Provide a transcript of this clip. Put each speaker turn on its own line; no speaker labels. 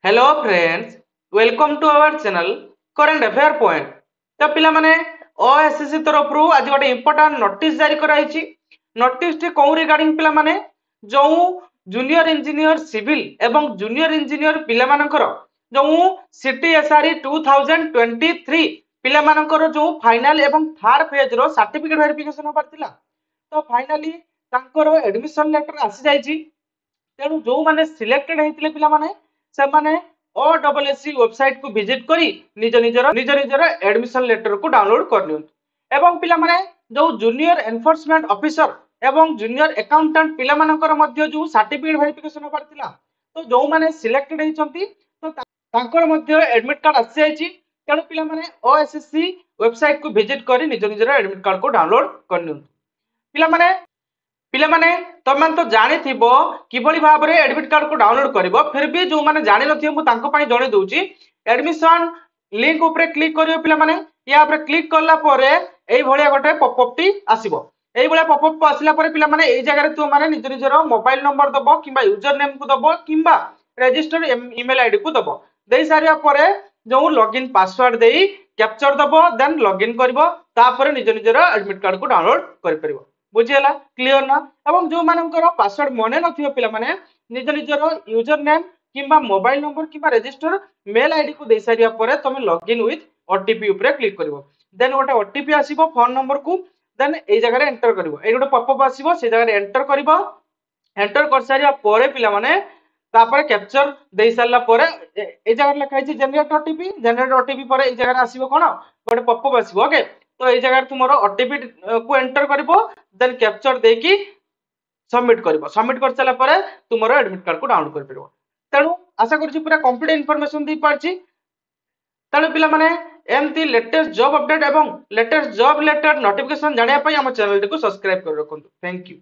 Hello friends, welcome to our channel current affair point. तो पिला माने ओएसएससी तरफ रु आज गोटे इंपोर्टेंट नोटिस जारी कराई। नोटिस टी कौ रिगार्डिंग पिला माने जो जूनियर इंजीनियर सिविल एवं जूनियर इंजीनियर पिला मानकर जो सीटीएसआरई 2023 पिला मानकर जो फाइनल एवं थर्ड फेज रो सर्टिफिकेट वेरिफिकेशन होबार थिला। तो फाइनली तांकर एडमिशन लेटर आसी जाईची। तेणु जो माने सिलेक्टेड हेतिले पिला माने से माने OSSC वेबसाइट को विजिट करी निज निजर एडमिशन लेटर को डाउनलोड कर नियंतु। एवं पिला माने जो जूनियर एनफोर्समेंट ऑफिसर एवं जूनियर अकाउंटेंट पिला मानकर मध्य जो सर्टिफिकेट वेरिफिकेशन होबार थिला। तो जो माने सिलेक्टेड हेचंती तो तांकर मध्य एडमिट कार्ड आसी जाईची। तेणु पिला माने OSSC वेबसाइट को विजिट करी निजर एडमिट कार्ड को डाउनलोड कर नियंतु। पिला माने तुम तो जानी किभली भाव में एडमिट कार्ड को डाउनलोड करिवो। फिर भी जो माने जानि नथिबो मु तांको पई जणे दउची। एडमिशन लिंक ऊपर क्लिक करियो पिला माने या ऊपर क्लिक करला परे एई भलिया गोटे पॉपअप टी आसीबो। एई भलिया पॉपअप आसिला परे पिला माने एई जगह रे तू माने निजर मोबाइल नंबर दबो किबा यूजर नेम को दबो किबा रजिस्टर ईमेल आईडी को दबो। देई सारिया परे जो लॉगिन पासवर्ड देई कैप्चर दबो देन लॉगिन करिवो। तापर निजर एडमिट कार्ड को डाउनलोड करि परिवो। बुझीला क्लियर ना। एवं जो मानकर पासवर्ड मने नथियो पिला माने निजर यूजर नेम किबा मोबाइल नंबर किबा रजिस्टर मेल आईडी को दे सारिया परे तुम लॉगिन विथ ओटीपी ऊपर क्लिक करिवो। देन गोटे ओटीपी आसीबो फोन नंबर को देन एई जगह रे एंटर करिवो। एई गोटे पॉपअप आसीबो से जगह रे एंटर करिवो। एंटर कर सारिया परे पिला माने तापर कैप्चर दे सारला परे एई जगह लिखा है जनरेट ओटीपी परे एई जगह रे आसीबो कोन गोटे पॉपअप आसीबो। ओके, तो एई जगह रे तुमरो ओटीपी को एंटर करिवो देन कैप्चर देकी सबमिट करिवो। सबमिट कर साला परे तुमरो एडमिट कार्ड को डाउनलोड कर परिवो। तेणु आशा करछि पूरा कंप्लीट इंफॉर्मेशन दी पारछि। तेणु पिला माने एमती लेटेस्ट जॉब अपडेट एवं लेटेस्ट जॉब रिलेटेड नोटिफिकेशन जानिया पई हम चैनल को सब्सक्राइब कर रखंतु। Thank you.